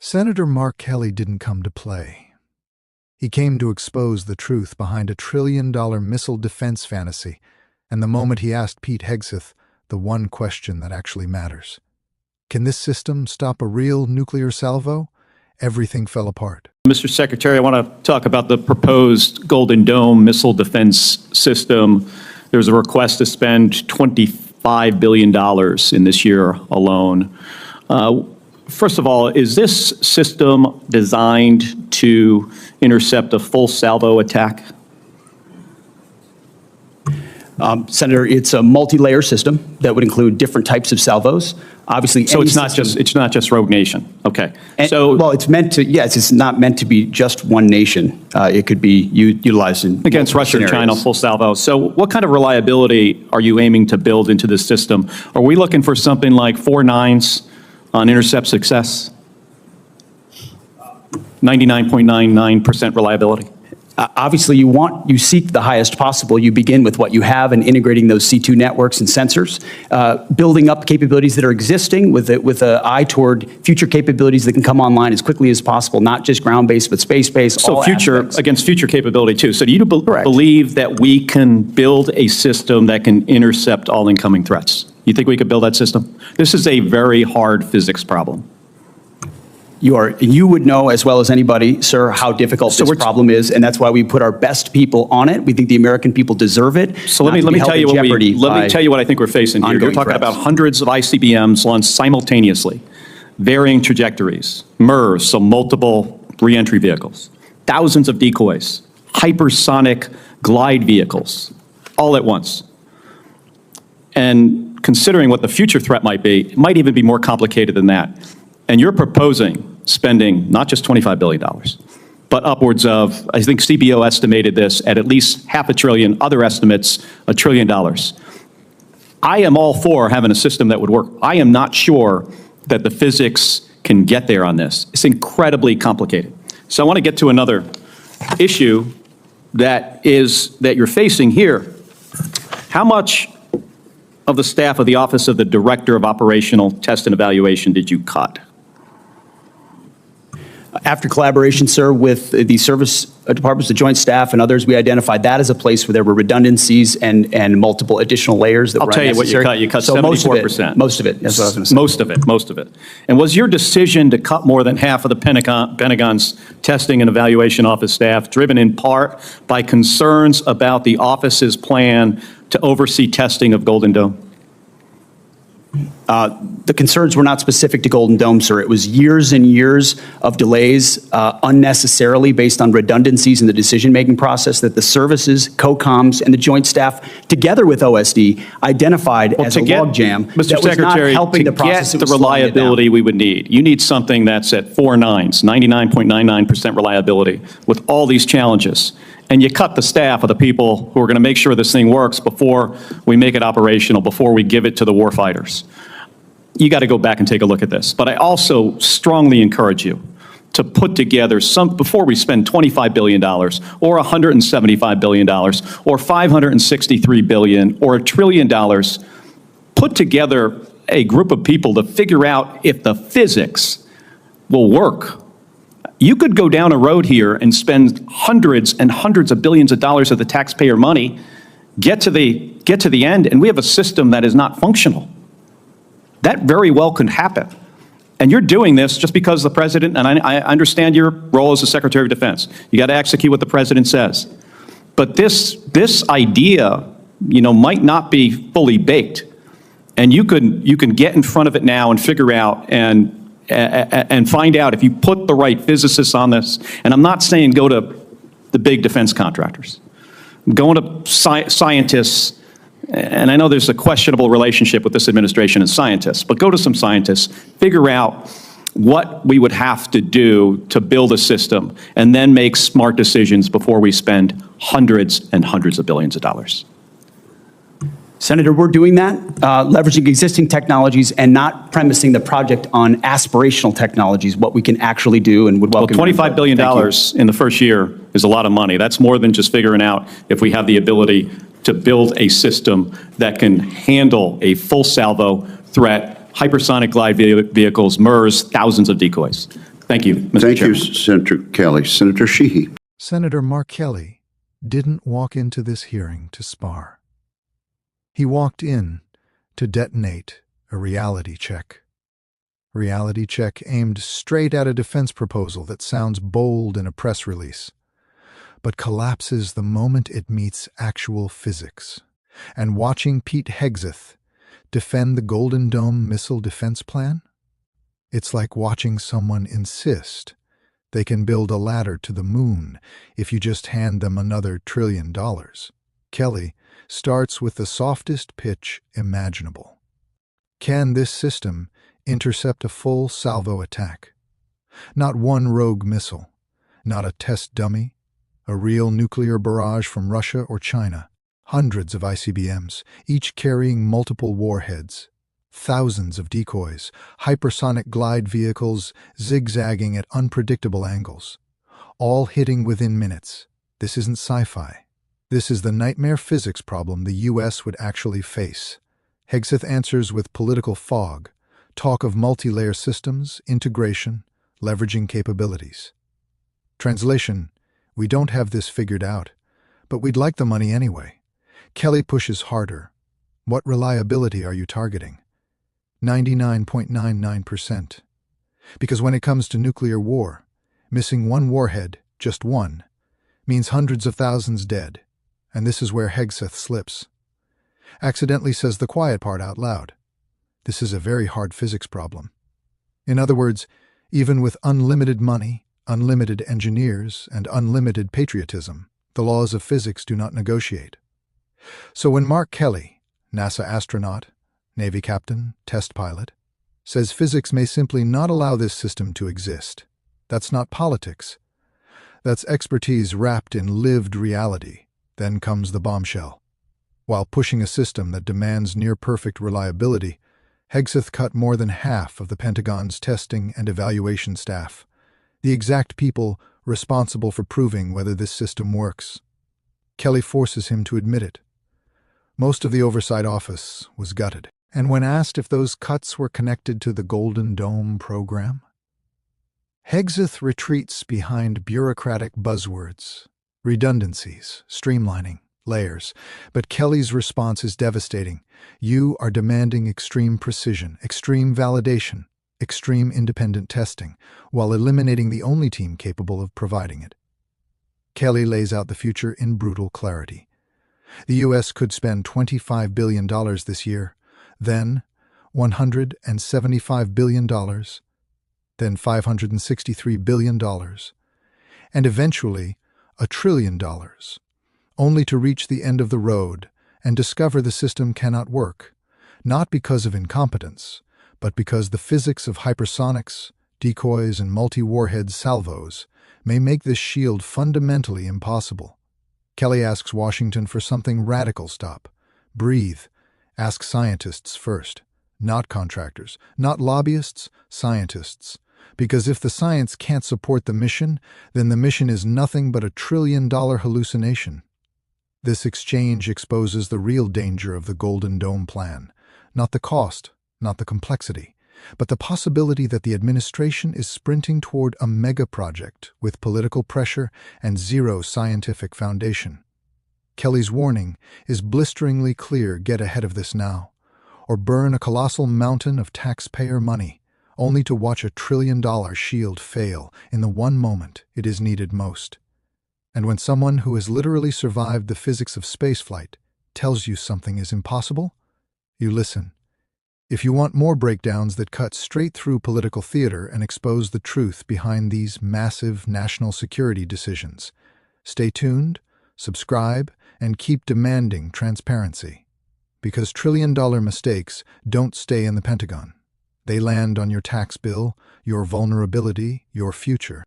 Senator Mark Kelly didn't come to play. He came to expose the truth behind a trillion-dollar missile defense fantasy, and the moment he asked Pete Hegseth the one question that actually matters. Can this system stop a real nuclear salvo? Everything fell apart. Mr. Secretary, I want to talk about the proposed Golden Dome missile defense system. There's a request to spend $25 billion in this year alone. First of all, is this system designed to intercept a full salvo attack? Senator, it's a multi-layer system that would include different types of salvos. Obviously, so it's not just Rogue Nation. Okay. Well, it's meant to. Yes, it's not meant to be just one nation. It could be utilized in against Russia and China, full salvo. So, what kind of reliability are you aiming to build into this system? Are we looking for something like 4 nines on intercept success? 99.99% reliability. Obviously, you seek the highest possible. You begin with what you have and integrating those C2 networks and sensors, building up capabilities that are existing with an eye toward future capabilities that can come online as quickly as possible, not just ground-based, but space-based. So against future capability too. So do you believe that we can build a system that can intercept all incoming threats? You think we could build that system? This is a very hard physics problem. You would know as well as anybody, sir, how difficult this problem is, and that's why we put our best people on it. We think the American people deserve it. So let me tell you what I think we're facing here. You're talking about hundreds of ICBMs launched simultaneously, varying trajectories, MERS, so multiple reentry vehicles, thousands of decoys, hypersonic glide vehicles, all at once. And considering what the future threat might be, it might even be more complicated than that. And you're proposing spending not just $25 billion, but upwards of, I think CBO estimated this at least $500 billion, other estimates $1 trillion. I am all for having a system that would work. I am not sure that the physics can get there on this. It's incredibly complicated. So I want to get to another issue that you're facing here. How much of the staff of the Office of the Director of Operational Test and Evaluation did you cut? After collaboration, sir, with the service departments, the Joint Staff, and others, we identified that as a place where there were redundancies and multiple additional layers that were unnecessary. I'll tell you what you cut. You cut 74%. Most of it. That's what I was going to say. Most of it. And was your decision to cut more than half of the Pentagon's testing and evaluation office staff driven in part by concerns about the office's plan to oversee testing of Golden Dome? The concerns were not specific to Golden Dome, sir. It was years and years of delays unnecessarily based on redundancies in the decision-making process that the services, COCOMs, and the Joint Staff, together with OSD, identified as a logjam that was not helping the process. To get the reliability we would need, you need something that's at 4 nines, 99.99% reliability, with all these challenges. And you cut the staff of the people who are going to make sure this thing works before we make it operational, before we give it to the warfighters. You got to go back and take a look at this. But I also strongly encourage you to put together before we spend $25 billion or $175 billion or $563 billion or $1 trillion, put together a group of people to figure out if the physics will work. You could go down a road here and spend hundreds and hundreds of billions of dollars of the taxpayer money, get to the end, and we have a system that is not functional. That very well could happen. And you're doing this just because the president, and I understand your role as the Secretary of Defense. You got to execute what the president says. But this idea, might not be fully baked. And you can get in front of it now and figure out and find out if you put the right physicists on this. And I'm not saying go to the big defense contractors. I'm going to scientists, and I know there's a questionable relationship with this administration and scientists, but go to some scientists, figure out what we would have to do to build a system, and then make smart decisions before we spend hundreds and hundreds of billions of dollars. Senator, we're doing that, leveraging existing technologies and not premising the project on aspirational technologies, what we can actually do and would welcome. Well, $25 billion in the first year is a lot of money. That's more than just figuring out if we have the ability to build a system that can handle a full salvo threat, hypersonic glide vehicles, MERS, thousands of decoys. Thank Thank you, Mr. Thank you, Chairman. Senator Kelly. Senator Sheehy. Senator Mark Kelly didn't walk into this hearing to spar. He walked in to detonate a reality check. Reality check aimed straight at a defense proposal that sounds bold in a press release, but collapses the moment it meets actual physics. And watching Pete Hegseth defend the Golden Dome missile defense plan? It's like watching someone insist they can build a ladder to the moon if you just hand them another $1 trillion. Kelly starts with the softest pitch imaginable. Can this system intercept a full salvo attack? Not one rogue missile, not a test dummy, a real nuclear barrage from Russia or China. Hundreds of ICBMs, each carrying multiple warheads. Thousands of decoys, hypersonic glide vehicles zigzagging at unpredictable angles. All hitting within minutes. This isn't sci-fi. This is the nightmare physics problem the U.S. would actually face. Hegseth answers with political fog, talk of multi-layer systems, integration, leveraging capabilities. Translation: we don't have this figured out, but we'd like the money anyway. Kelly pushes harder. What reliability are you targeting? 99.99%. Because when it comes to nuclear war, missing one warhead, just one, means hundreds of thousands dead. And this is where Hegseth slips. Accidentally says the quiet part out loud. This is a very hard physics problem. In other words, even with unlimited money, unlimited engineers, and unlimited patriotism, the laws of physics do not negotiate. So when Mark Kelly, NASA astronaut, Navy captain, test pilot, says physics may simply not allow this system to exist, that's not politics. That's expertise wrapped in lived reality. Then comes the bombshell. While pushing a system that demands near-perfect reliability, Hegseth cut more than half of the Pentagon's testing and evaluation staff, the exact people responsible for proving whether this system works. Kelly forces him to admit it. Most of the oversight office was gutted. And when asked if those cuts were connected to the Golden Dome program, Hegseth retreats behind bureaucratic buzzwords, redundancies, streamlining, layers. But Kelly's response is devastating. You are demanding extreme precision, extreme validation, extreme independent testing, while eliminating the only team capable of providing it. Kelly lays out the future in brutal clarity. The U.S. could spend $25 billion this year, then $175 billion, then $563 billion, and eventually $1 trillion, only to reach the end of the road and discover the system cannot work, not because of incompetence, but because the physics of hypersonics, decoys, and multi-warhead salvos may make this shield fundamentally impossible. Kelly asks Washington for something radical. Stop. Breathe. Ask scientists first. Not contractors. Not lobbyists. Scientists. Because if the science can't support the mission, then the mission is nothing but a $1 trillion hallucination. This exchange exposes the real danger of the Golden Dome plan. Not the cost, not the complexity, but the possibility that the administration is sprinting toward a mega project with political pressure and zero scientific foundation. Kelly's warning is blisteringly clear: get ahead of this now, or burn a colossal mountain of taxpayer money, only to watch a $1 trillion shield fail in the one moment it is needed most. And when someone who has literally survived the physics of spaceflight tells you something is impossible, you listen. If you want more breakdowns that cut straight through political theater and expose the truth behind these massive national security decisions, stay tuned, subscribe, and keep demanding transparency. Because $1 trillion mistakes don't stay in the Pentagon. They land on your tax bill, your vulnerability, your future.